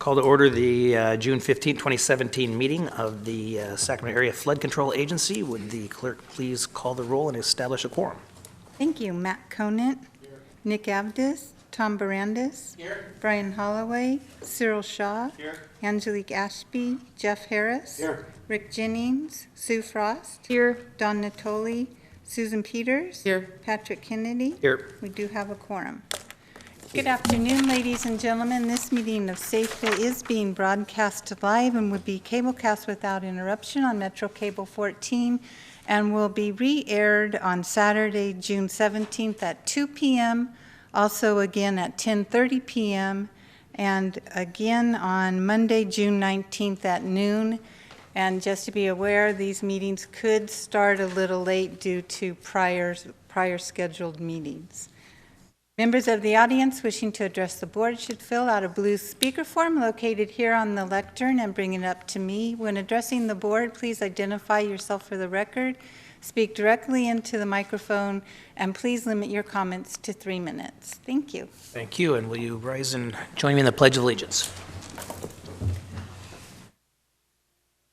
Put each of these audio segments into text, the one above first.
Call to order the June 15, 2017 meeting of the Sacramento Area Flood Control Agency. Would the clerk please call the roll and establish a quorum? Thank you. Matt Conant, Nick Avdis, Tom Barandis, Here. Brian Holloway, Cyril Shaw, Here. Angelique Ashby, Jeff Harris, Here. Rick Jennings, Sue Frost, Here. Don Natoli, Susan Peters, Here. Patrick Kennedy. Here. We do have a quorum. Good afternoon, ladies and gentlemen. This meeting of Safeville is being broadcast live and would be cablecast without interruption on Metro Cable 14 and will be re-aired on Saturday, June 17th at 2 p.m., also again at 10:30 p.m., and again on Monday, June 19th at noon. And just to be aware, these meetings could start a little late due to prior scheduled meetings. Members of the audience wishing to address the board should fill out a blue speaker form located here on the lectern and bring it up to me. When addressing the board, please identify yourself for the record, speak directly into the microphone, and please limit your comments to 3 minutes. Thank you. Thank you, and will you rise and join me in the Pledge of Allegiance?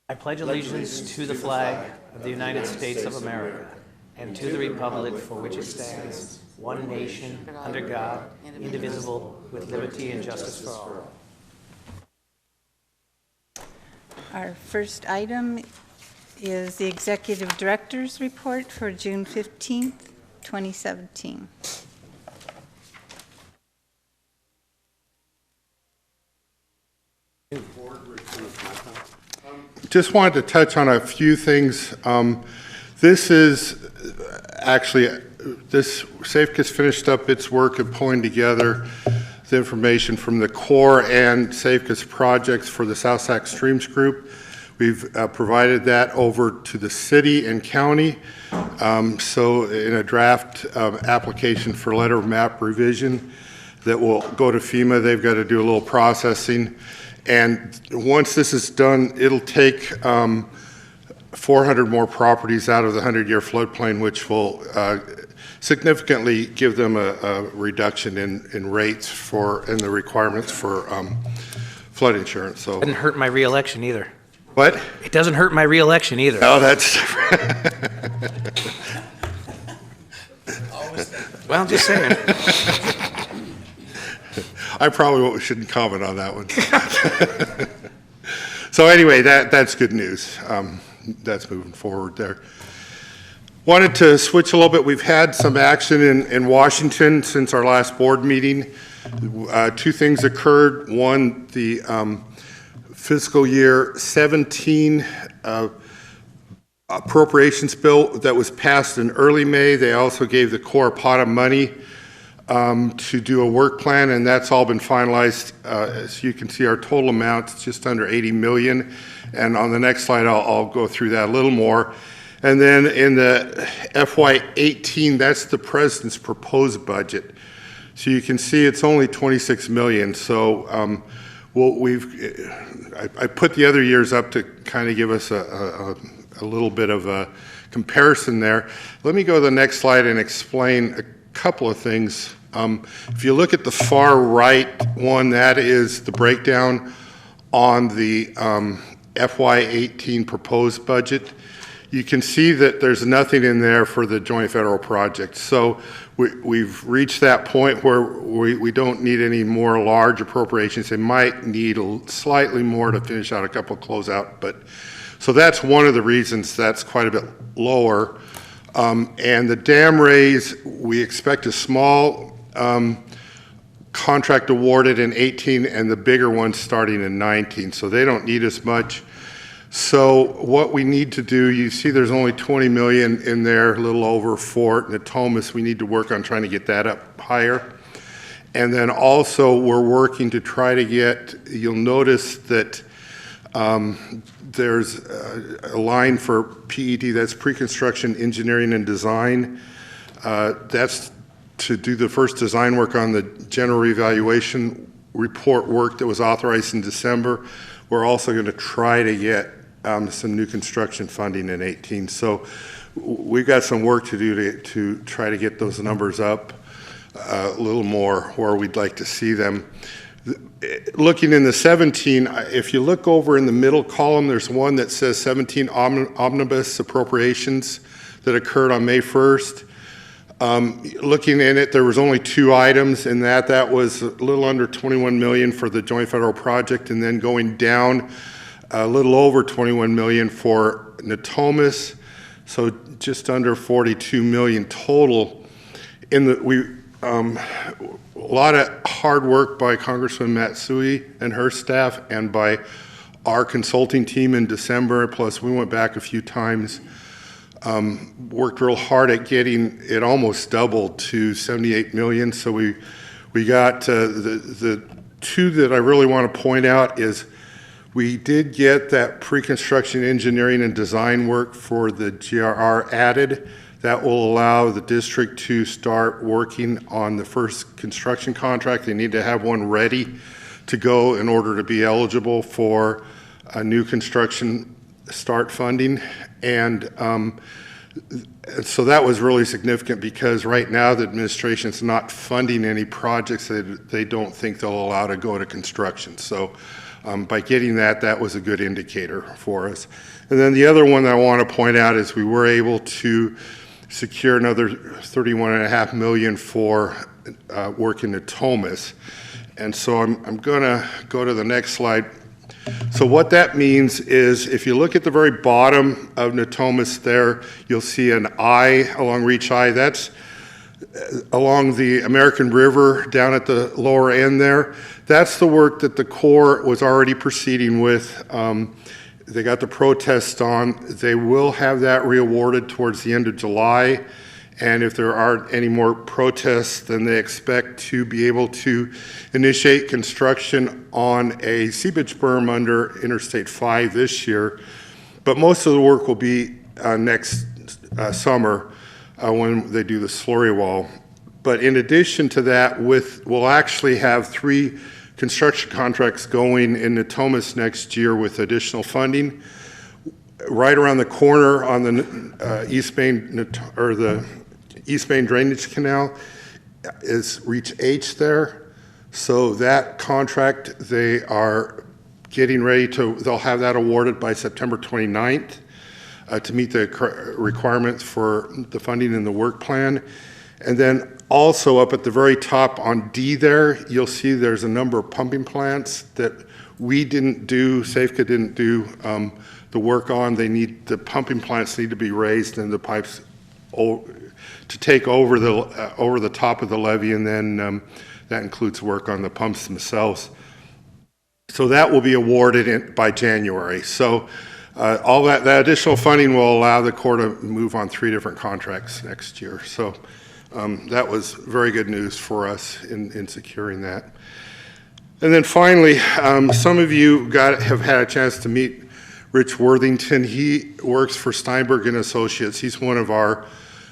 I pledge allegiance to the flag of the United States of America and to the republic for which it stands, one nation, under God, indivisible, with liberty and justice for all. Our first item is the Executive Director's Report for June 15th, 2017. Just wanted to touch on a few things. This is actually, SafeCA's finished up its work of pulling together the information from the Corps and SafeCA's projects for the South Sac Streams Group. We've provided that over to the city and county. So in a draft application for letter of map revision that will go to FEMA, they've got to do a little processing. And once this is done, it'll take 400 more properties out of the 100-year floodplain, which will significantly give them a reduction in rates and the requirements for flood insurance. So It didn't hurt my reelection either. what? It doesn't hurt my reelection either. No, that's Well, I'm just saying. I probably shouldn't comment on that one. So anyway, that's good news. That's moving forward there. Wanted to switch a little bit. We've had some action in Washington since our last board meeting. Two things occurred. One, the fiscal year 17 appropriations bill that was passed in early May. They also gave the Corps a pot of money to do a work plan, and that's all been finalized. As you can see, our total amount is just under 80 million. And on the next slide, I'll go through that a little more. And then in the FY18, that's the president's proposed budget. So you can see it's only 26 million. So I put the other years up to kind of give us a little bit of a comparison there. Let me go to the next slide and explain a couple of things. If you look at the far right one, that is the breakdown on the FY18 proposed budget. You can see that there's nothing in there for the joint federal project. So we've reached that point where we don't need any more large appropriations. They might need slightly more to finish out a couple of closeout, but so that's one of the reasons that's quite a bit lower. And the dam raise, we expect a small contract awarded in 18 and the bigger one starting in 19. So they don't need as much. So what we need to do, you see there's only 20 million in there, a little over for Natomas. We need to work on trying to get that up higher. And then also we're working to try to get, you'll notice that there's a line for PED, that's pre-construction engineering and design. That's to do the first design work on the general evaluation report work that was authorized in December. We're also going to try to get some new construction funding in 18. So we've got some work to do to try to get those numbers up a little more where we'd like to see them. looking in the 17, if you look over in the middle column, there's one that says 17 omnibus appropriations that occurred on May 1st. Looking in it, there was only 2 items in that. That was a little under 21 million for the joint federal project, and then going down a little over 21 million for Natomas, so just under 42 million total. A lot of hard work by Congressman Matsui and her staff, and by our consulting team in December, plus we went back a few times, worked real hard at getting it almost doubled to 78 million. So we got the 2 that I really want to point out is we did get that pre-construction engineering and design work for the GRR added. That will allow the district to start working on the first construction contract. They need to have one ready to go in order to be eligible for a new construction start funding. And so that was really significant, because right now the administration's not funding any projects that they don't think they'll allow to go to construction. So by getting that, that was a good indicator for us. And then the other one that I want to point out is we were able to secure another $31.5 million for work in Natomas. And so I'm going to go to the next slide. So what that means is, if you look at the very bottom of Natomas there, you'll see an I along Reach I. That's along the American River down at the lower end there. That's the work that the Corps was already proceeding with. They got the protest on. They will have that reawarded towards the end of July. And if there aren't any more protests, then they expect to be able to initiate construction on a seepage berm under Interstate 5 this year. But most of the work will be next summer when they do the slurry wall. But in addition to that, we'll actually have 3 construction contracts going in Natomas next year with additional funding. Right around the corner on the East Main Drainage Canal is Reach H there. So that contract, they are getting ready they'll have that awarded by September 29th to meet the requirements for the funding in the work plan. And then also up at the very top on D there, you'll see there's a number of pumping plants that we didn't do, Safeco didn't do the work on. The pumping plants need to be raised and the pipes to take over the top of the levee, and then that includes work on the pumps themselves. So that will be awarded by January. So all that additional funding will allow the Corps to move on 3 different contracts next year. So that was very good news for us in securing that. And then finally, some of you have had a chance to meet Rich Worthington. He works for Steinberg and Associates. He's one of our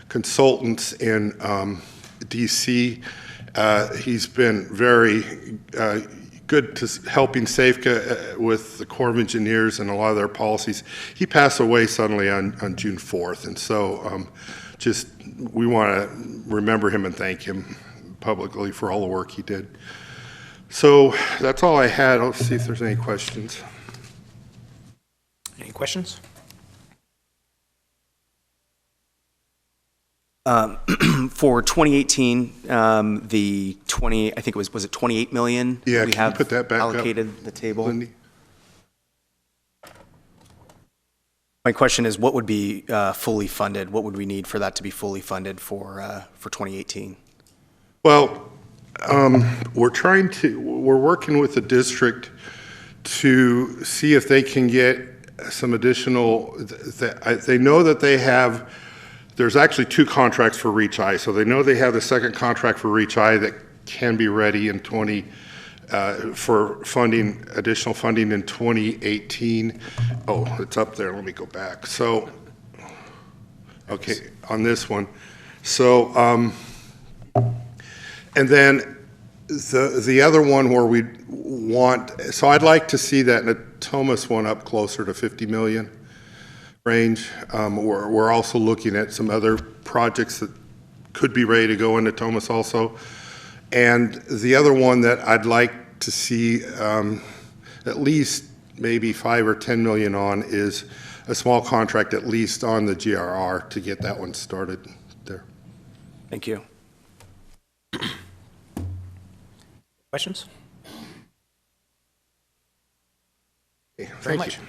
consultants in DC. He's been very good to helping Safeco with the Corps of Engineers and a lot of their policies. He passed away suddenly on June 4th, and so we want to remember him and thank him publicly for all the work he did. So that's all I had. I'll see if there's any questions. Any questions? For 2018, I think it was it 28 million? Yeah, we can have you put that back allocated up, the table. Lindy? My question is, what would be fully funded? What would we need for that to be fully funded for 2018? Well, we're working with the district to see if they can get some additional, they know that there's actually 2 contracts for Reach I, so they know they have the second contract for Reach I that can be ready in for additional funding in 2018. Oh, it's up there, let me go back. So, okay, on this one. So, and then the other one where we so I'd like to see that Natomas one up closer to 50 million range. We're also looking at some other projects that could be ready to go into Natomas also. And the other one that I'd like to see at least maybe 5 or 10 million on is a small contract, at least on the GRR, to get that one started there. Thank you. Questions? Very Thank much. you.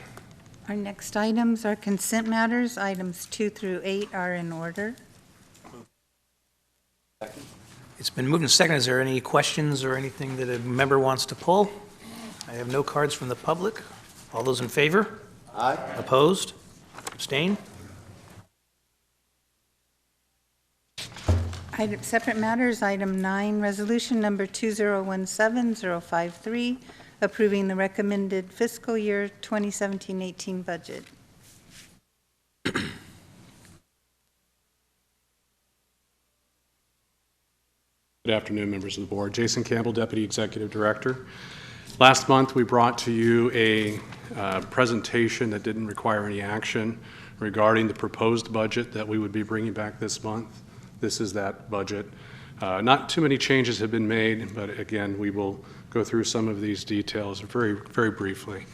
Our next items are consent matters. Items 2 through 8 are in order. It's been moved and seconded. Is there any questions or anything that a member wants to pull? I have no cards from the public. All those in favor? Aye. Opposed? Abstain? Separate matters, item 9, resolution number 2017-053, approving the recommended fiscal year 2017-18 budget. Good afternoon, members of the board. Jason Campbell, Deputy Executive Director. Last month, we brought to you a presentation that didn't require any action regarding the proposed budget that we would be bringing back this month. This is that budget. Not too many changes have been made, but again, we will go through some of these details very, very briefly.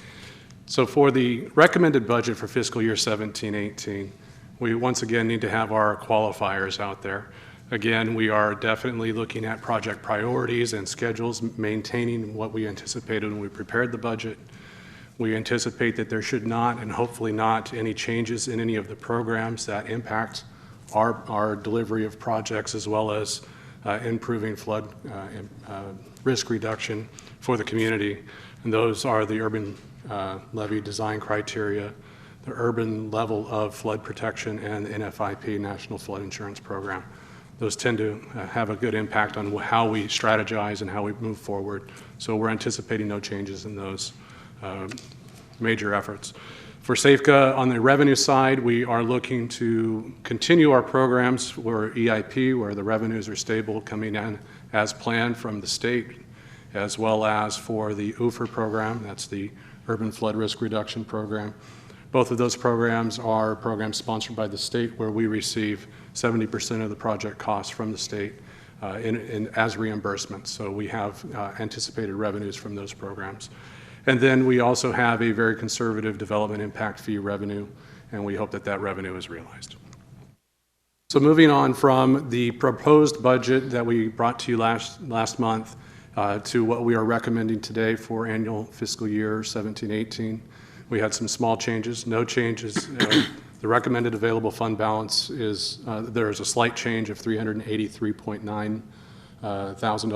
So for the recommended budget for fiscal year 17-18, we once again need to have our qualifiers out there. Again, we are definitely looking at project priorities and schedules, maintaining what we anticipated when we prepared the budget. We anticipate that there should not, and hopefully not, any changes in any of the programs that impact our delivery of projects, as well as improving flood risk reduction for the community. And those are the urban levy design criteria, the urban level of flood protection, and the NFIP, National Flood Insurance Program. Those tend to have a good impact on how we strategize and how we move forward. So we're anticipating no changes in those major efforts. For SAFCA, on the revenue side, we are looking to continue our programs for EIP, where the revenues are stable, coming in as planned from the state, as well as for the UFR program, that's the Urban Flood Risk Reduction Program. Both of those programs are programs sponsored by the state, where we receive 70% of the project costs from the state as reimbursement. So we have anticipated revenues from those programs. And then we also have a very conservative development impact fee revenue, and we hope that that revenue is realized. So moving on from the proposed budget that we brought to you last month to what we are recommending today for annual fiscal year 17-18, we had some small changes, no changes. The recommended available fund balance is, there is a slight change of $383.9 thousand.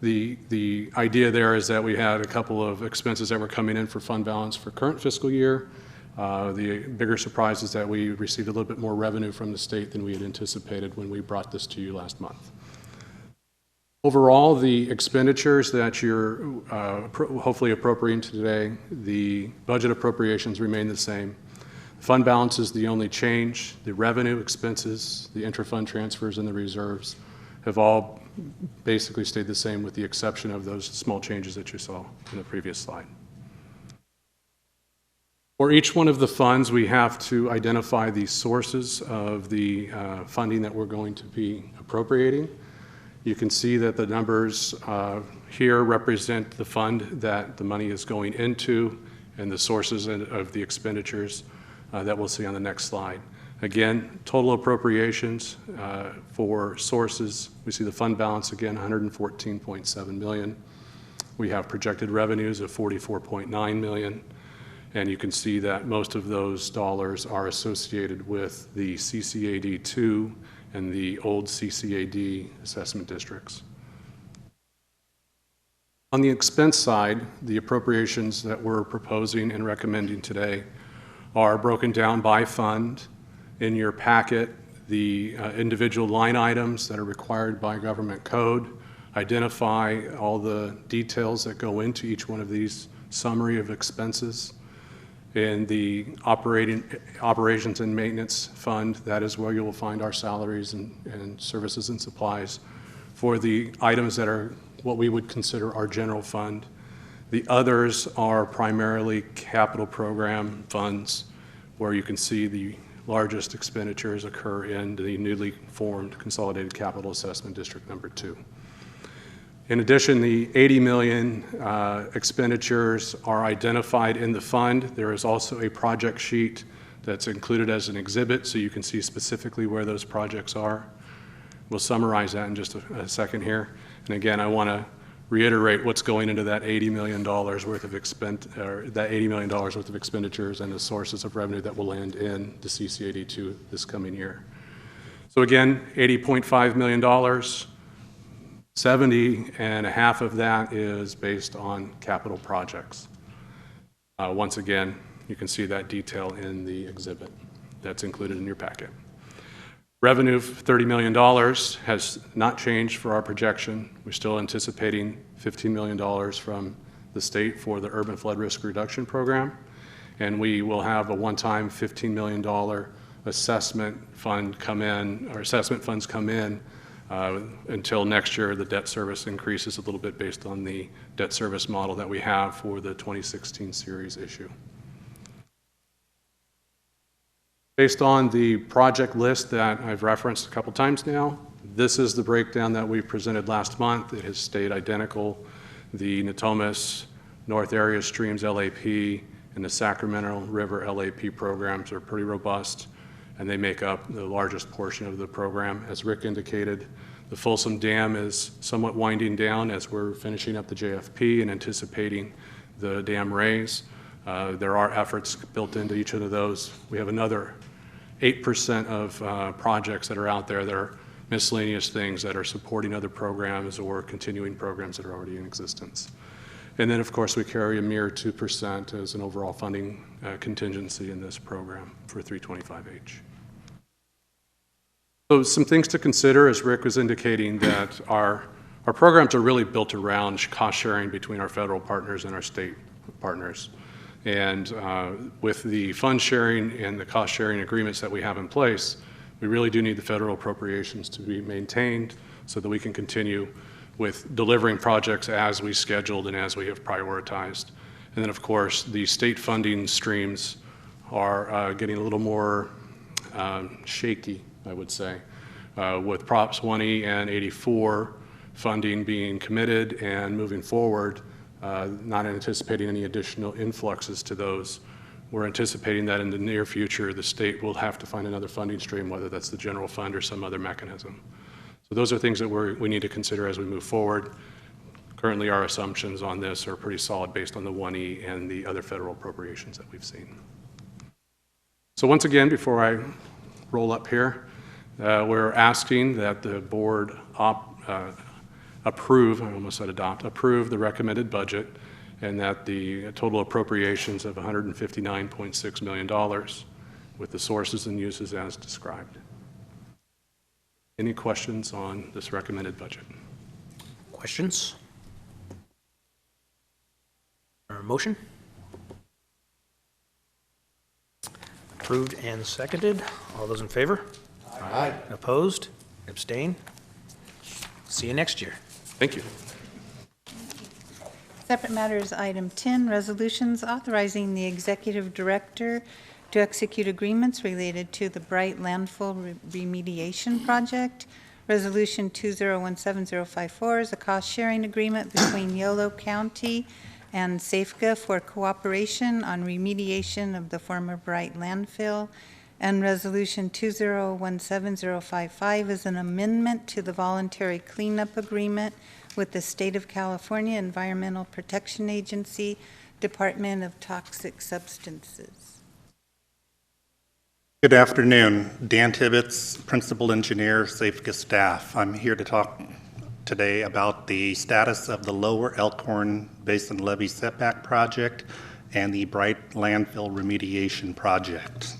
The idea there is that we had a couple of expenses that were coming in for fund balance for current fiscal year. The bigger surprise is that we received a little bit more revenue from the state than we had anticipated when we brought this to you last month. Overall, the expenditures that you're hopefully appropriating today, the budget appropriations remain the same. Fund balance is the only change. The revenue, expenses, the intra-fund transfers, and the reserves have all basically stayed the same, with the exception of those small changes that you saw in the previous slide. For each one of the funds, we have to identify the sources of the funding that we're going to be appropriating. You can see that the numbers here represent the fund that the money is going into and the sources of the expenditures that we'll see on the next slide. Again, total appropriations for sources, we see the fund balance again, $114.7 million. We have projected revenues of $44.9 million, and you can see that most of those dollars are associated with the CCAD 2 and the old CCAD assessment districts. On the expense side, the appropriations that we're proposing and recommending today are broken down by fund. In your packet, the individual line items that are required by government code identify all the details that go into each one of these summary of expenses. In the operations and maintenance fund, that is where you will find our salaries and services and supplies for the items that are what we would consider our general fund. The others are primarily capital program funds, where you can see the largest expenditures occur in the newly formed Consolidated Capital Assessment District number 2. In addition, the 80 million expenditures are identified in the fund. There is also a project sheet that's included as an exhibit, so you can see specifically where those projects are. We'll summarize that in just a second here. And again, I want to reiterate what's going into that $80 million worth of expenditures and the sources of revenue that will land in the CC82 this coming year. So again, $80.5 million, 70 and a half of that is based on capital projects. Once again, you can see that detail in the exhibit that's included in your packet. Revenue of $30 million has not changed for our projection. We're still anticipating $15 million from the state for the Urban Flood Risk Reduction Program, and we will have a one-time $15 million assessment fund come in, or assessment funds come in until next year. The debt service increases a little bit based on the debt service model that we have for the 2016 series issue. Based on the project list that I've referenced a couple times now, this is the breakdown that we presented last month. It has stayed identical. The Natomas North Area Streams LAP and the Sacramento River LAP programs are pretty robust, and they make up the largest portion of the program. As Rick indicated, the Folsom Dam is somewhat winding down as we're finishing up the JFP and anticipating the dam raise. There are efforts built into each of those. We have another 8% of projects that are out there that are miscellaneous things that are supporting other programs or continuing programs that are already in existence. And then, of course, we carry a mere 2% as an overall funding contingency in this program for 325H. So some things to consider, as Rick was indicating, that our programs are really built around cost sharing between our federal partners and our state partners. And with the fund sharing and the cost sharing agreements that we have in place, we really do need the federal appropriations to be maintained so that we can continue with delivering projects as we scheduled and as we have prioritized. And then, of course, the state funding streams are getting a little more shaky, I would say, with Props 1E and 84 funding being committed and moving forward. Not anticipating any additional influxes to those. We're anticipating that in the near future, the state will have to find another funding stream, whether that's the general fund or some other mechanism. So those are things that we need to consider as we move forward. Currently, our assumptions on this are pretty solid based on the 1E and the other federal appropriations that we've seen. So once again, before I roll up here, we're asking that the board approve, I almost said adopt, approve the recommended budget, and that the total appropriations of $159.6 million with the sources and uses as described. Any questions on this recommended budget? Questions? Or a motion? Approved and seconded. All those in favor? Aye. Opposed? Abstain? See you next year. Thank you. Separate matters, item 10, resolutions authorizing the executive director to execute agreements related to the Bright Landfill Remediation Project. Resolution 2017054 is a cost-sharing agreement between Yolo County and SAFCA for cooperation on remediation of the former Bright landfill. And Resolution 2017055 is an amendment to the voluntary cleanup agreement with the State of California Environmental Protection Agency, Department of Toxic Substances. Good afternoon. Dan Tibbetts, Principal Engineer, SAFCA staff. I'm here to talk today about the status of the Lower Elkhorn Basin Levee Setback Project and the Bright Landfill Remediation Project.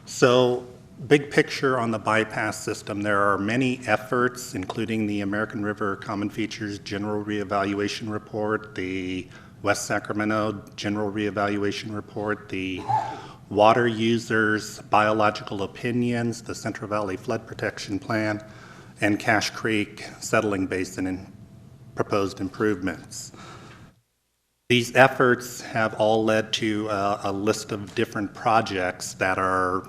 So, big picture on the bypass system, there are many efforts, including the American River Common Features General Reevaluation Report, the West Sacramento General Reevaluation Report, the Water Users Biological Opinions, the Central Valley Flood Protection Plan, and Cache Creek Settling Basin and proposed improvements. These efforts have all led to a list of different projects that are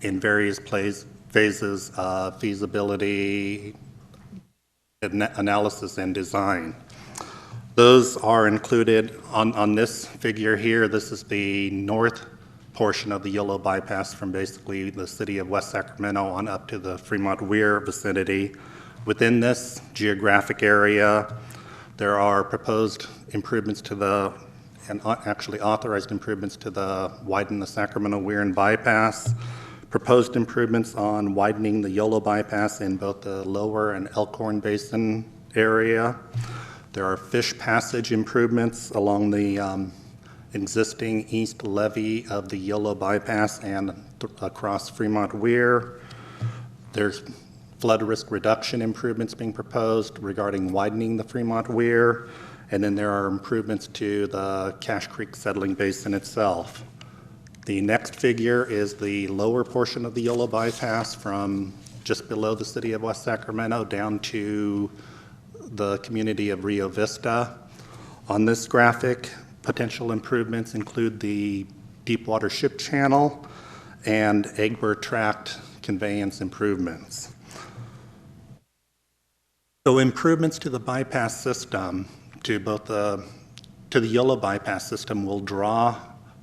in various phases of feasibility, analysis and design. Those are included on this figure here. This is the north portion of the Yolo bypass from basically the city of West Sacramento on up to the Fremont-Weir vicinity. Within this geographic area, there are proposed improvements to the, and actually authorized improvements to the widen the Sacramento-Weir bypass, proposed improvements on widening the Yolo bypass in both the lower and Elkhorn Basin area. There are fish passage improvements along the existing east levee of the Yolo bypass and across Fremont-Weir. There's flood risk reduction improvements being proposed regarding widening the Fremont-Weir, and then there are improvements to the Cache Creek settling basin itself. The next figure is the lower portion of the Yolo bypass from just below the city of West Sacramento down to the community of Rio Vista. On this graphic, potential improvements include the deepwater ship channel and Egbert tract conveyance improvements. So improvements to the bypass system, to the Yolo bypass system, will draw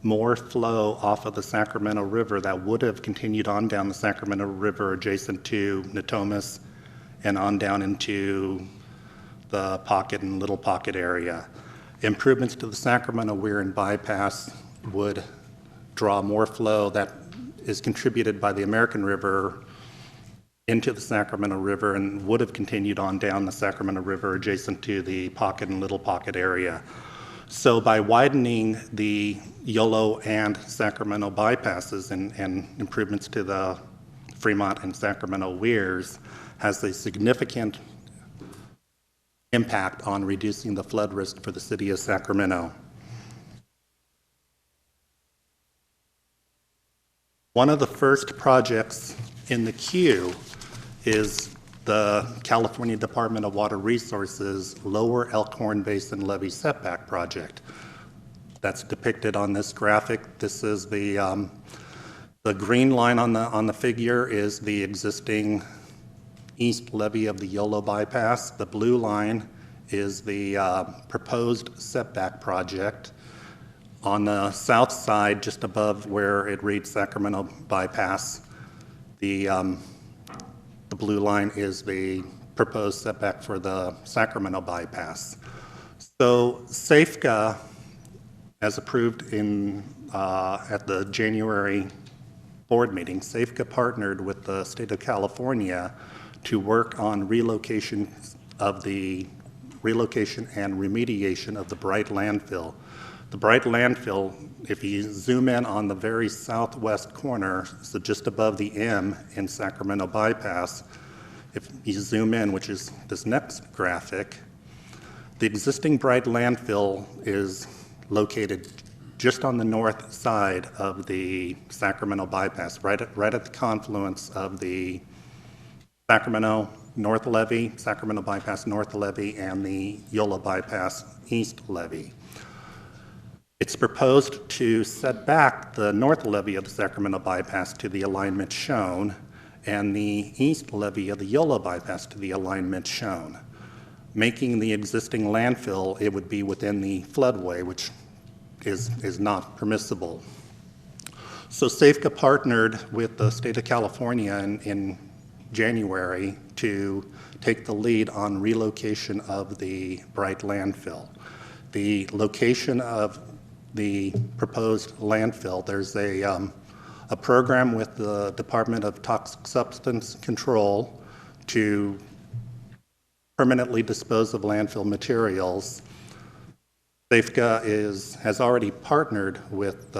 more flow off of the Sacramento River that would have continued on down the Sacramento River adjacent to Natomas and on down into the Pocket and Little Pocket area. Improvements to the Sacramento-Weir bypass would draw more flow that is contributed by the American River into the Sacramento River and would have continued on down the Sacramento River adjacent to the Pocket and Little Pocket area. So by widening the Yolo and Sacramento bypasses and improvements to the Fremont and Sacramento weirs has a significant impact on reducing the flood risk for the city of Sacramento. One of the first projects in the queue is the California Department of Water Resources Lower Elkhorn Basin Levee Setback Project. That's depicted on this graphic. This is the green line on the figure is the existing east levee of the Yolo bypass. The blue line is the proposed setback project. On the south side, just above where it reads Sacramento bypass, the blue line is the proposed setback for the Sacramento bypass. So SAFCA, as approved at the January board meeting, SAFCA partnered with the state of California to work on relocation and remediation of the Bright landfill. The Bright landfill, if you zoom in on the very southwest corner, so just above the M in Sacramento bypass, if you zoom in, which is this next graphic, the existing Bright landfill is located just on the north side of the Sacramento bypass, right at the confluence of the Sacramento North Levee, Sacramento Bypass North Levee, and the Yolo Bypass East Levee. It's proposed to set back the north levee of the Sacramento Bypass to the alignment shown, and the east levee of the Yolo Bypass to the alignment shown. Making the existing landfill, it would be within the floodway, which is not permissible. So SAFCA partnered with the state of California in January to take the lead on relocation of the Bright landfill. The location of the proposed landfill, there's a program with the Department of Toxic Substance Control to permanently dispose of landfill materials. SAFCA has already partnered with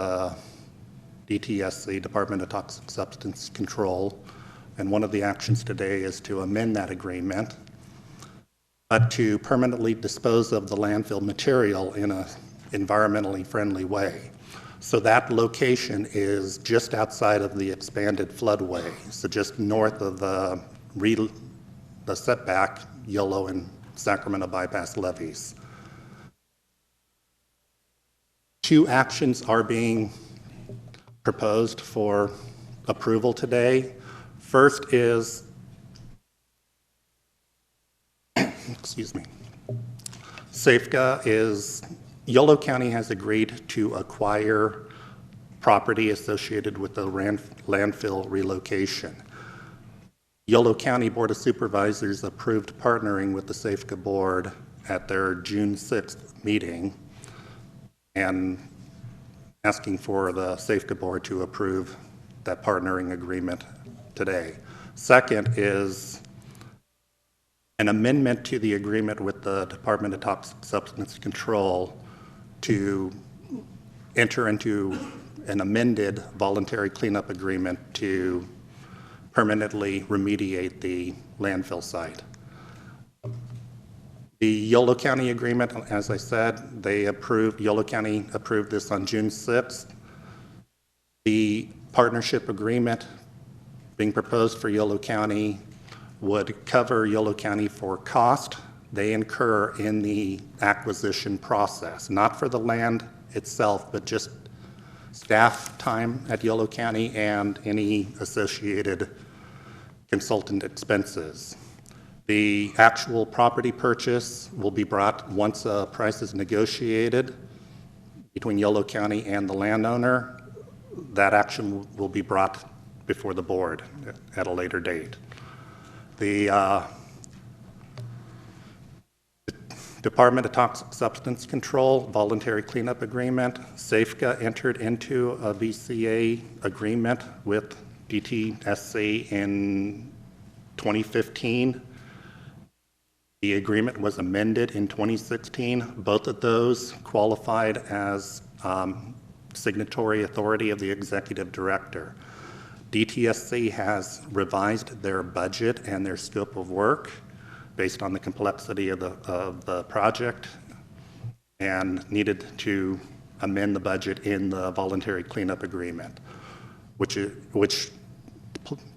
DTSC, Department of Toxic Substance Control, and one of the actions today is to amend that agreement, but to permanently dispose of the landfill material in an environmentally friendly way. So that location is just outside of the expanded floodway, so just north of the setback Yolo and Sacramento bypass levees. Two actions are being proposed for approval today. First is excuse me. Safeco is, Yolo County has agreed to acquire property associated with the landfill relocation. Yolo County Board of Supervisors approved partnering with the Safeco Board at their June 6th meeting and asking for the Safeco Board to approve that partnering agreement today. Second is an amendment to the agreement with the Department of Toxic Substance Control to enter into an amended voluntary cleanup agreement to permanently remediate the landfill site. The Yolo County agreement, as I said, Yolo County approved this on June 6th. The partnership agreement being proposed for Yolo County would cover Yolo County for cost they incur in the acquisition process, not for the land itself, but just staff time at Yolo County and any associated consultant expenses. The actual property purchase will be brought once a price is negotiated between Yolo County and the landowner. That action will be brought before the board at a later date. The Department of Toxic Substance Control voluntary cleanup agreement, Safeco entered into a VCA agreement with DTSC in 2015. The agreement was amended in 2016. Both of those qualified as signatory authority of the executive director. DTSC has revised their budget and their scope of work based on the complexity of the project and needed to amend the budget in the voluntary cleanup agreement, which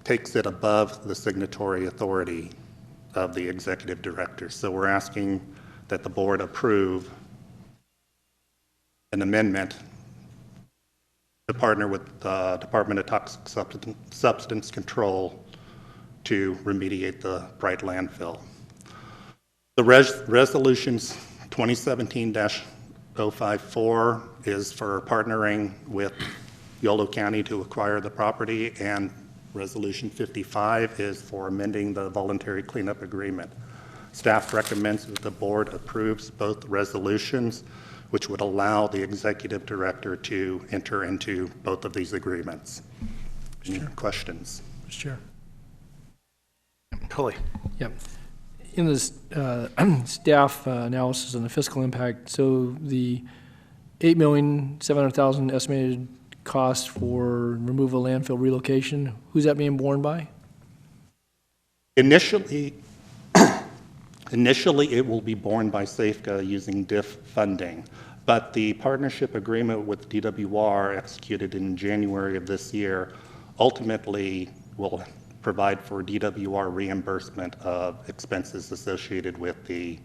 takes it above the signatory authority of the executive director. So we're asking that the board approve an amendment to partner with the Department of Toxic Substance Control to remediate the Bright landfill. The resolutions 2017-054 is for partnering with Yolo County to acquire the property, and Resolution 55 is for amending the voluntary cleanup agreement. Staff recommends that the board approves both resolutions, which would allow the executive director to enter into both of these agreements. Any questions? Mr. Chair. Coley. Yep. In this staff analysis on the fiscal impact, so the $8,700,000 estimated cost for removal landfill relocation, who's that being borne by? Initially, it will be borne by Safeco using DIF funding, but the partnership agreement with DWR executed in January of this year ultimately will provide for DWR reimbursement of expenses associated with the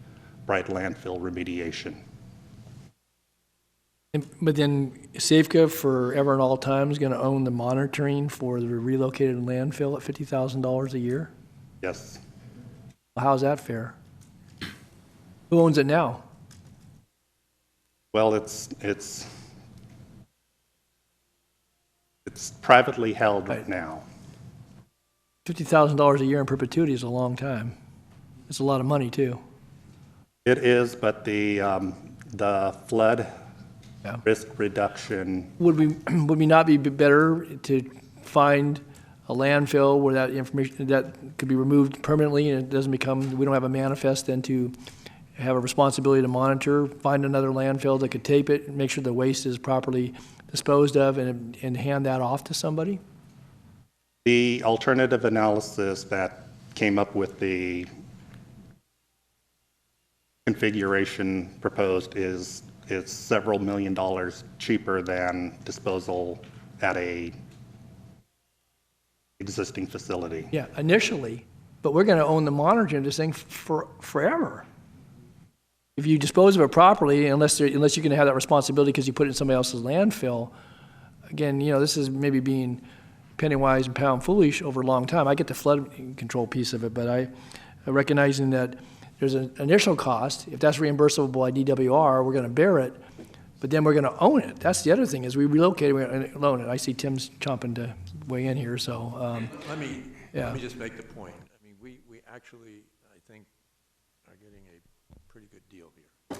Bright landfill remediation. But then Safeco forever and all time is going to own the monitoring for the relocated landfill at $50,000 a year? Yes. Well, how's that fair? Who owns it now? Well, it's privately held right now. $50,000 a year in perpetuity is a long time. It's a lot of money, too. It is, but the flood Yeah. risk reduction, Would we not be better to find a landfill where that information, that could be removed permanently and it doesn't become, we don't have a manifest, then to have a responsibility to monitor, find another landfill that could tape it, make sure the waste is properly disposed of, and hand that off to somebody? the alternative analysis that came up with the configuration proposed is several $1 million cheaper than disposal at a existing facility. Yeah, initially, but we're going to own the monitoring of this thing forever. If you dispose of it properly, unless you're going to have that responsibility because you put it in somebody else's landfill, again, you know, this is maybe being penny wise and pound foolish over a long time. I get the flood control piece of it, but recognizing that there's an initial cost. If that's reimbursable by DWR, we're going to bear it, but then we're going to own it. That's the other thing, is we relocate, we're going to own it. I see Tim's chomping to weigh in here, so. Let me just make the point. I mean, we actually, I think, are getting a pretty good deal here.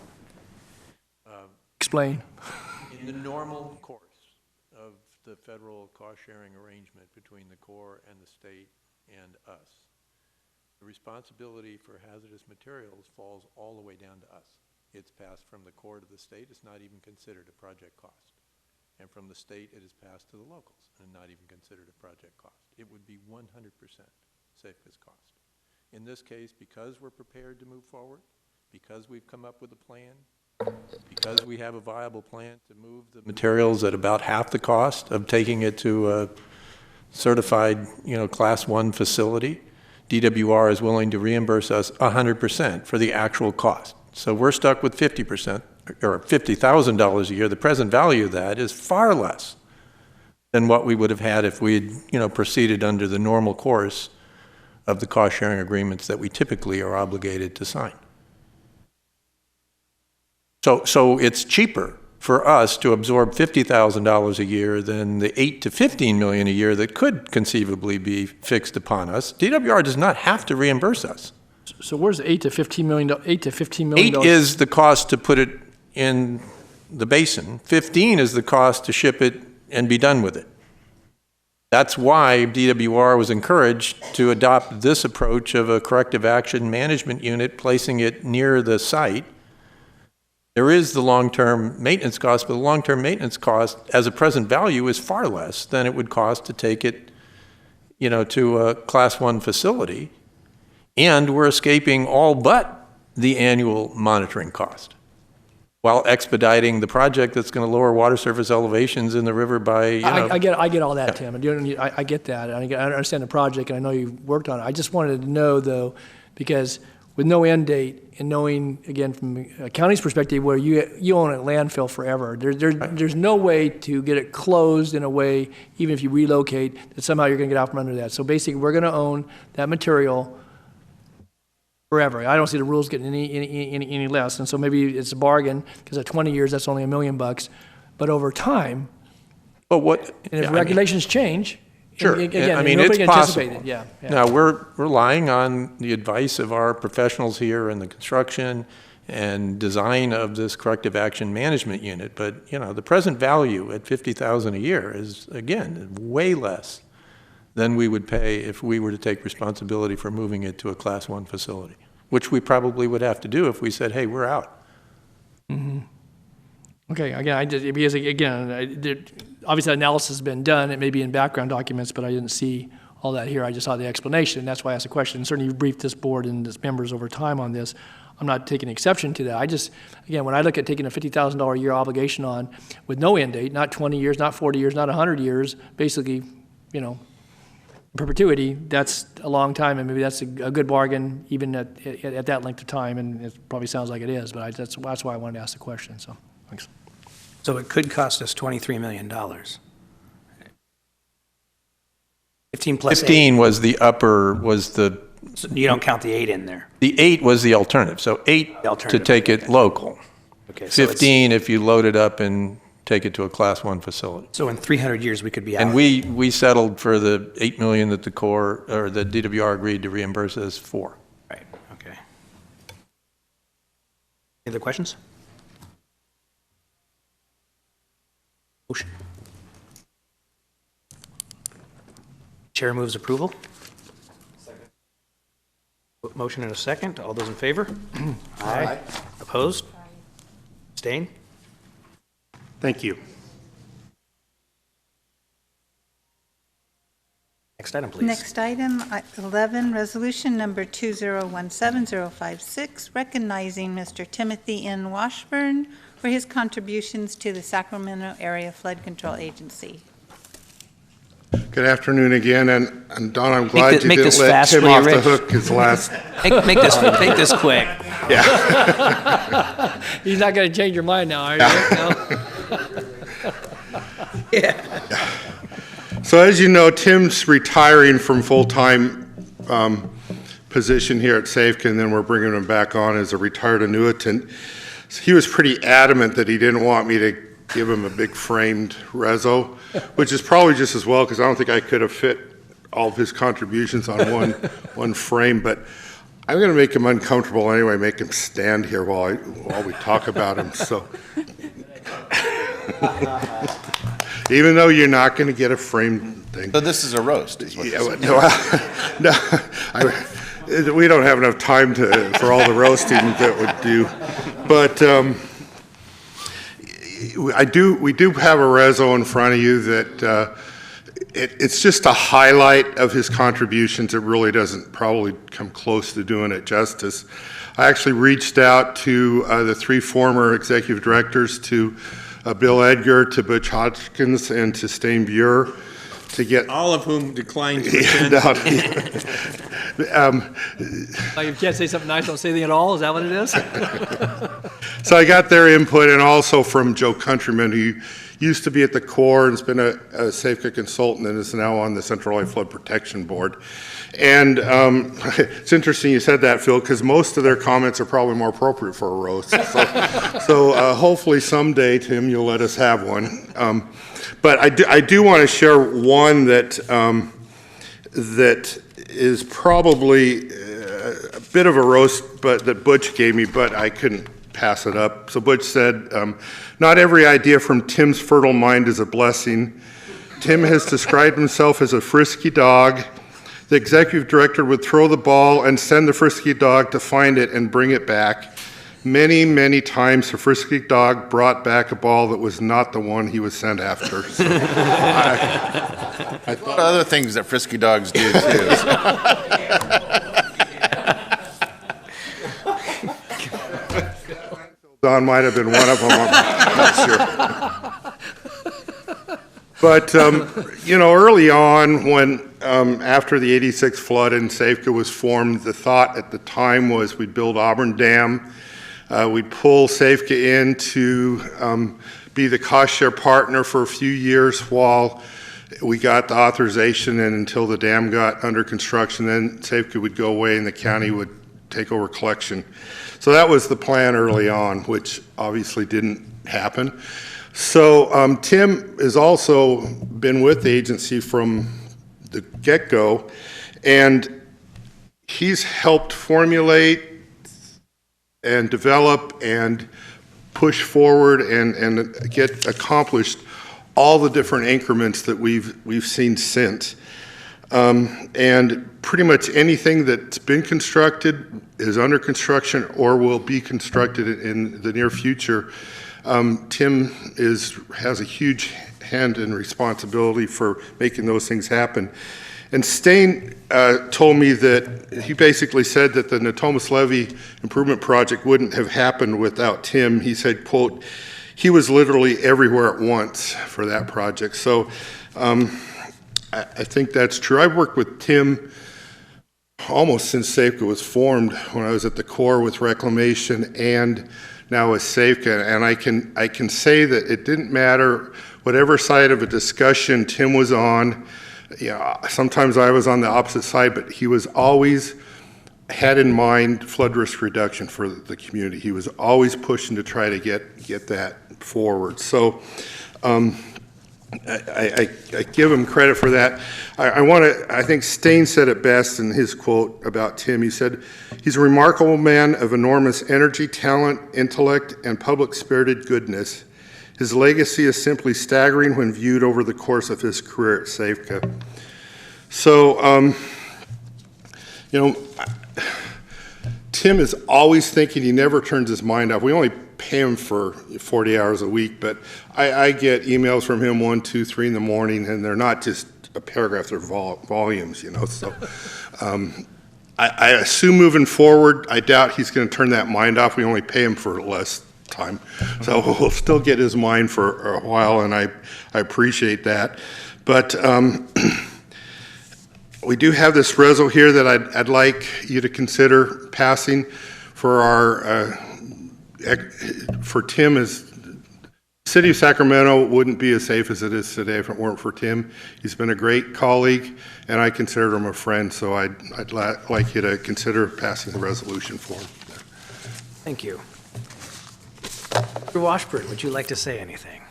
Explain. In the normal course of the federal cost-sharing arrangement between the Corps and the state and us, the responsibility for hazardous materials falls all the way down to us. It's passed from the Corps to the state. It's not even considered a project cost. And from the state, it is passed to the locals and not even considered a project cost. It would be 100% Safeco's cost. In this case, because we're prepared to move forward, because we've come up with a plan, because we have a viable plan to move the materials at about half the cost of taking it to a certified, Class 1 facility, DWR is willing to reimburse us 100% for the actual cost. So we're stuck with 50% or $50,000 a year. The present value of that is far less than what we would have had if we had, proceeded under the normal course of the cost-sharing agreements that we typically are obligated to sign. So it's cheaper for us to absorb $50,000 a year than the $8 to $15 million a year that could conceivably be fixed upon us. DWR does not have to reimburse us. So where's the $8 to $15 million? $8 to $15 million. 8 is the cost to put it in the basin. 15 is the cost to ship it and be done with it. That's why DWR was encouraged to adopt this approach of a corrective action management unit, placing it near the site. There is the long-term maintenance cost, but the long-term maintenance cost as a present value is far less than it would cost to take it, to a Class 1 facility. And we're escaping all but the annual monitoring cost while expediting the project that's going to lower water surface elevations in the river by, I get all that, Tim. And I get that. I understand the project, and I know you worked on it. I just wanted to know, though, because with no end date and knowing, again, from a county's perspective, where you own a landfill forever, there's no way to get it closed in a way, even if you relocate, that somehow you're going to get out from under that. So basically, we're going to own that material forever. I don't see the rules getting any less, and so maybe it's a bargain, because at 20 years, that's only $1 million. But over time, and if regulations change, sure. Again, It's possible. Yeah. Now, we're relying on the advice of our professionals here in the construction and design of this corrective action management unit. But, the present value at $50,000 a year is, again, way less than we would pay if we were to take responsibility for moving it to a Class 1 facility, which we probably would have to do if we said, hey, we're out. Mm-hmm. Okay, again, obviously analysis has been done. It may be in background documents, but I didn't see all that here. I just saw the explanation. That's why I asked the question. Certainly you've briefed this board and its members over time on this. I'm not taking exception to that. Again, when I look at taking a $50,000 a year obligation on with no end date, not 20 years, not 40 years, not 100 years, basically, perpetuity, that's a long time, and maybe that's a good bargain even at that length of time, and it probably sounds like it is, but that's why I wanted to ask the question, so thanks. So it could cost us $23 million. 15 plus 15 8. was the So you don't count the 8 in there. The 8 was the alternative. So 8 to take it local. Okay, so 15 if you load it up and take it to a Class 1 facility. So in 300 years, we could be out. And we settled for the $8 million that the Corps, or the DWR agreed to reimburse us for. Right, okay. Any other questions? Motion. Chair moves approval. Second. Motion and a second. All those in favor? Aye. Opposed? Abstain? Thank you. Next item, please. Next item, 11, resolution number 2017056, recognizing Mr. Timothy N. Washburn for his contributions to the Sacramento Area Flood Control Agency. Good afternoon again, and Don, I'm glad you make didn't this let fast Tim for you, off the Rich. hook his last. Make this quick. Yeah. You're not going to change your mind now, are you? No? Yeah. So as you know, Tim's retiring from full-time position here at Safeco, and then we're bringing him back on as a retired annuitant. So he was pretty adamant that he didn't want me to give him a big framed reso, which is probably just as well, because I don't think I could have fit all of his contributions on one frame, but I'm going to make him uncomfortable anyway, make him stand here while we talk about him. So, even though you're not going to get a framed thing. So this is a roast, is what you're saying. No, we don't have enough time for all the roasting that would do. But we do have a reso in front of you that it's just a highlight of his contributions. It really doesn't probably come close to doing it justice. I actually reached out to the 3 former executive directors, to Bill Edgar, to Butch Hodgkins, and to Stain Buer, to get All of whom declined to attend. Like, if you can't say something nice, don't say anything at all? Is that what it is? So I got their input, and also from Joe Countryman, who used to be at the Corps and has been a Safeco consultant and is now on the Central Valley Flood Protection Board. And it's interesting you said that, Phil, because most of their comments are probably more appropriate for a roast. So hopefully someday, Tim, you'll let us have one. But I do want to share one that is probably a bit of a roast, but that Butch gave me, but I couldn't pass it up. So Butch said, not every idea from Tim's fertile mind is a blessing. Tim has described himself as a frisky dog. The executive director would throw the ball and send the frisky dog to find it and bring it back. Many, many times the frisky dog brought back a ball that was not the one he was sent after. So I thought other things that frisky dogs do too. Don might have been one of them, I'm not sure. But, early on, when after the 86 flood and Safeco was formed, the thought at the time was we'd build Auburn Dam, we'd pull Safeco in to be the cost share partner for a few years while we got the authorization, and until the dam got under construction, then Safeco would go away and the county would take over collection. So that was the plan early on, which obviously didn't happen. So Tim has also been with the agency from the get-go, and he's helped formulate and develop and push forward and get accomplished all the different increments that we've seen since. And pretty much anything that's been constructed is under construction or will be constructed in the near future. Tim has a huge hand and responsibility for making those things happen. And Stain told me that he basically said that the Natomas Levee Improvement Project wouldn't have happened without Tim. He said, quote, he was literally everywhere at once for that project. So I think that's true. I've worked with Tim almost since Safeco was formed, when I was at the Corps with Reclamation and now with Safeco, and I can say that it didn't matter whatever side of a discussion Tim was on. Sometimes I was on the opposite side, but he was always had in mind flood risk reduction for the community. He was always pushing to try to get that forward. So I give him credit for that. I think Stain said it best in his quote about Tim. He said, he's a remarkable man of enormous energy, talent, intellect, and public-spirited goodness. His legacy is simply staggering when viewed over the course of his career at Safeco. So, Tim is always thinking, he never turns his mind off. We only pay him for 40 hours a week, but I get emails from him 1, 2, 3 in the morning, and they're not just a paragraph, they're volumes, So I assume moving forward, I doubt he's going to turn that mind off. We only pay him for less time. So we'll still get his mind for a while, and I appreciate that. But we do have this reso here that I'd like you to consider passing for our for Tim as city of Sacramento wouldn't be as safe as it is today if it weren't for Tim. He's been a great colleague, and I consider him a friend, so I'd like you to consider passing the resolution for him. Thank you. Mr. Washburn, would you like to say anything?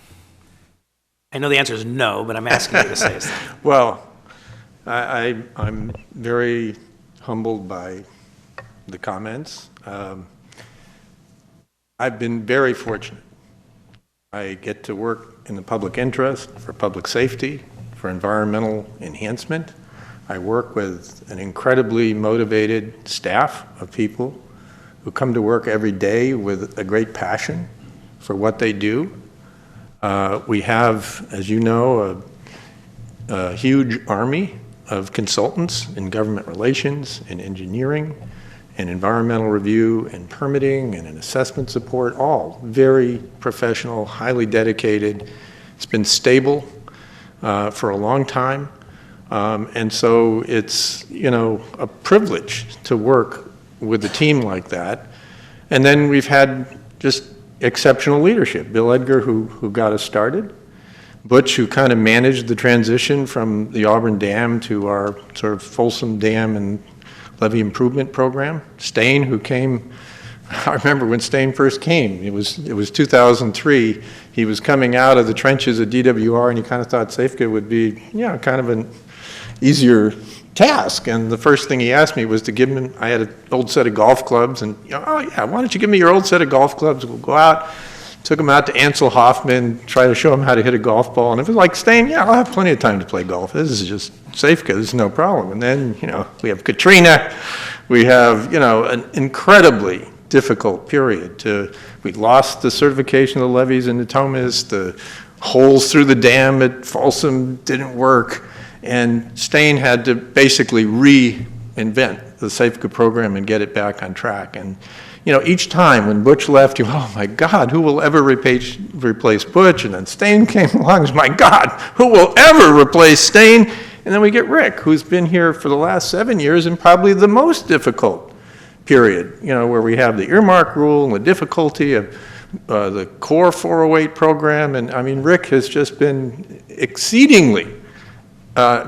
I know the answer is no, but I'm asking you to say something. Well, I'm very humbled by the comments. I've been very fortunate. I get to work in the public interest, for public safety, for environmental enhancement. I work with an incredibly motivated staff of people who come to work every day with a great passion for what they do. We have, as you know, a huge army of consultants in government relations, in engineering, and environmental review, and permitting, and in assessment support, all very professional, highly dedicated. It's been stable for a long time. And so it's, you know, a privilege to work with a team like that. And then we've had just exceptional leadership. Bill Edgar, who got us started. Butch, who kind of managed the transition from the Auburn Dam to our sort of Folsom Dam and levee improvement program. Stain, who came, I remember when Stain first came, it was 2003. He was coming out of the trenches at DWR, and he kind of thought Safeco would be, you know, kind of an easier task. And the first thing he asked me was to give him, I had an old set of golf clubs, and, you know, oh yeah, why don't you give me your old set of golf clubs? We'll go out. Took him out to Ansel Hoffman, try to show him how to hit a golf ball. And it was like, Stain, yeah, I'll have plenty of time to play golf. This is just Safeco, this is no problem. And then, you know, we have Katrina. We have, you know, an incredibly difficult period. We lost the certification of the levees in Natomas. The holes through the dam at Folsom didn't work. And Stain had to basically reinvent the Safeco program and get it back on track. And you know, each time when Butch left, you, oh my God, who will ever replace Butch? And then Stain came along, my God, who will ever replace Stain? And then we get Rick, who's been here for the last 7 years in probably the most difficult period, you know, where we have the earmark rule and the difficulty of the core 408 program. And I mean, Rick has just been exceedingly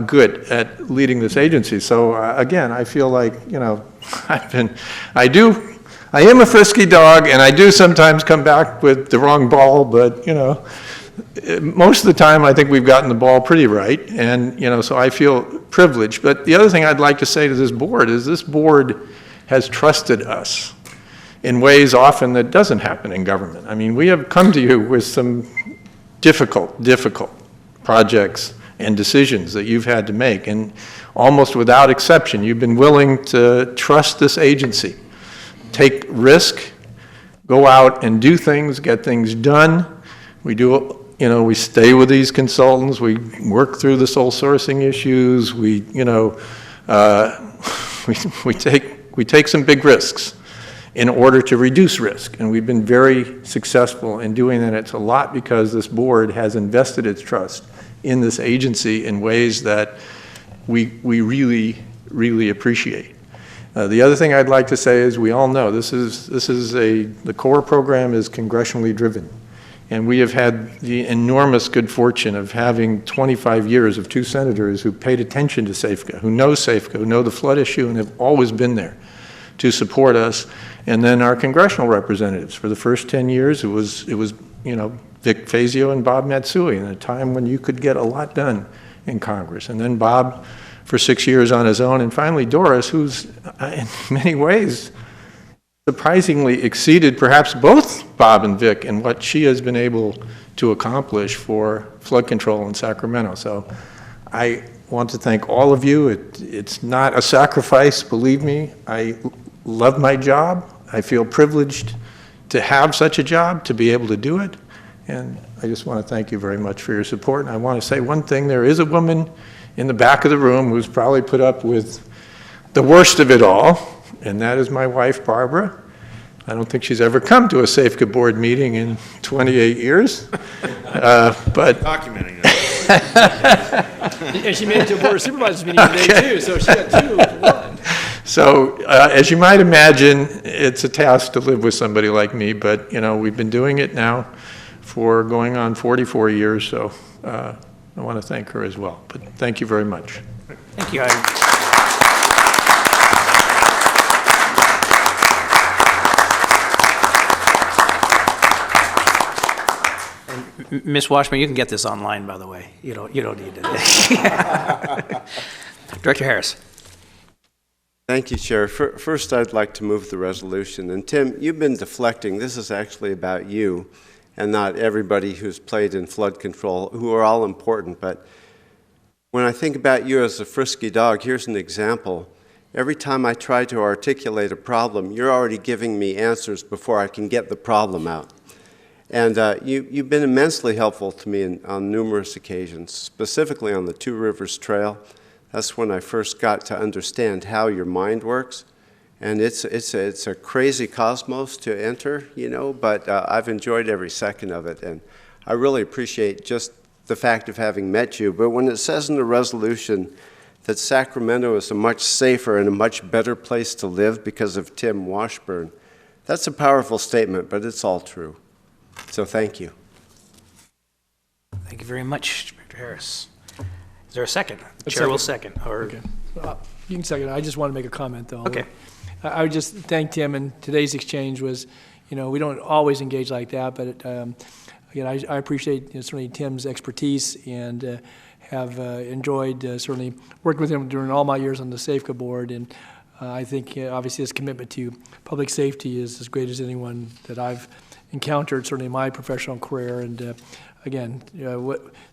good at leading this agency. So again, I feel like, you know, I am a frisky dog, and I do sometimes come back with the wrong ball, but, you know, most of the time I think we've gotten the ball pretty right, and, you know, so I feel privileged. But the other thing I'd like to say to this board is this board has trusted us in ways often that doesn't happen in government. I mean, we have come to you with some difficult projects and decisions that you've had to make, and almost without exception, you've been willing to trust this agency. Take risk, go out and do things, get things done. We do, you know, we stay with these consultants, we work through the sole sourcing issues, we, you know, we take some big risks in order to reduce risk. And we've been very successful in doing that. It's a lot because this board has invested its trust in this agency in ways that we really, really appreciate. The other thing I'd like to say is we all know the core program is congressionally driven. And we have had the enormous good fortune of having 25 years of two senators who paid attention to Safeco, who know Safeco, who know the flood issue, and have always been there to support us. And then our congressional representatives. For the first 10 years, it was you know, Vic Fazio and Bob Matsui, in a time when you could get a lot done in Congress. And then Bob for 6 years on his own, and finally Doris, who's in many ways surprisingly exceeded perhaps both Bob and Vic in what she has been able to accomplish for flood control in Sacramento. So I want to thank all of you. It's not a sacrifice, believe me. I love my job. I feel privileged to have such a job, to be able to do it. And I just want to thank you very much for your support. And I want to say one thing, there is a woman in the back of the room who's probably put up with the worst of it all, and that is my wife, Barbara. I don't think she's ever come to a Safeco board meeting in 28 years, but Documenting that. And she made it to a board of supervisors meeting today too, so she got 2 for 1. So as you might imagine, it's a task to live with somebody like me, but you know, we've been doing it now for going on 44 years, so I want to thank her as well. But thank you very much. Thank you. And Ms. Washburn, you can get this online, by the way. You don't need it. Director Harris. Thank you, Chair. First, I'd like to move the resolution. And Tim, you've been deflecting. This is actually about you and not everybody who's played in flood control, who are all important. But when I think about you as a frisky dog, here's an example. Every time I try to articulate a problem, you're already giving me answers before I can get the problem out. And you've been immensely helpful to me on numerous occasions, specifically on the Two Rivers Trail. That's when I first got to understand how your mind works. And it's a crazy cosmos to enter, you know, but I've enjoyed every second of it. And I really appreciate just the fact of having met you. But when it says in the resolution that Sacramento is a much safer and a much better place to live because of Tim Washburn, that's a powerful statement, but it's all true. So thank you. Thank you very much, Director Harris. Is there a second? The chair will second. Or Okay. You can second. I just want to make a comment, though. Okay. I would just thank Tim, and today's exchange was, we don't always engage like that, but again, I appreciate certainly Tim's expertise and have enjoyed certainly working with him during all my years on the SAFCA board, and I think obviously his commitment to public safety is as great as anyone that I've encountered certainly in my professional career. And again,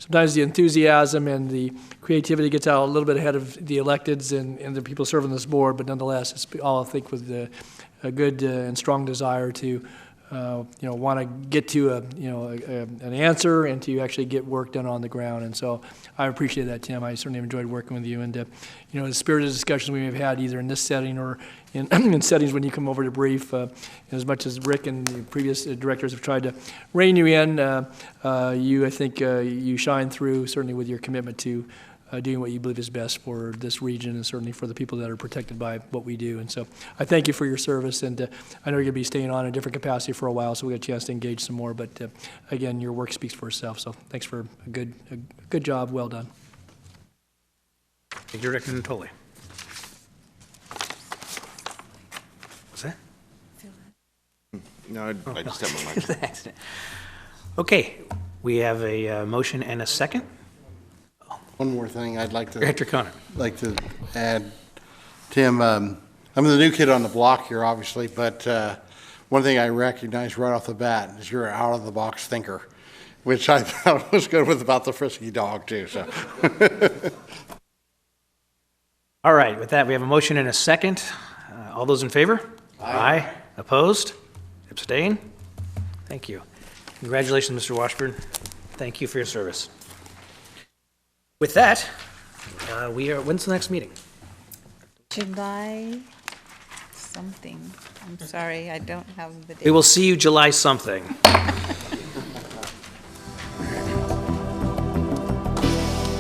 sometimes the enthusiasm and the creativity gets out a little bit ahead of the electeds and the people serving this board, but nonetheless, it's all, I think, with a good and strong desire to want to get to an answer and to actually get work done on the ground. And so I appreciate that, Tim. I certainly enjoyed working with you. And the spirit of discussions we may have had either in this setting or in, in settings when you come over to brief, as much as Rick and the previous directors have tried to rein you in, I think you shine through certainly with your commitment to doing what you believe is best for this region and certainly for the people that are protected by what we do. And so I thank you for your service, and I know you're going to be staying on in a different capacity for a while, so we got a chance to engage some more. But again, your work speaks for itself, so thanks for a good job. Well done. Thank you, Director Natoli. What's that? No, I just have my mic. Thanks. Okay, we have a motion and a second. One more thing I'd like to Director Conner. add, Tim. I'm the new kid on the block here, obviously, but one thing I recognize right off the bat is you're an out-of-the-box thinker, which I thought was good with about the frisky dog too. So. All right, with that, we have a motion and a second. All those in favor? Aye. Opposed? Abstain? Thank you. Congratulations, Mr. Washburn. Thank you for your service. With that, when's the next meeting? July something. I'm sorry, I don't have the date. We will see you July something.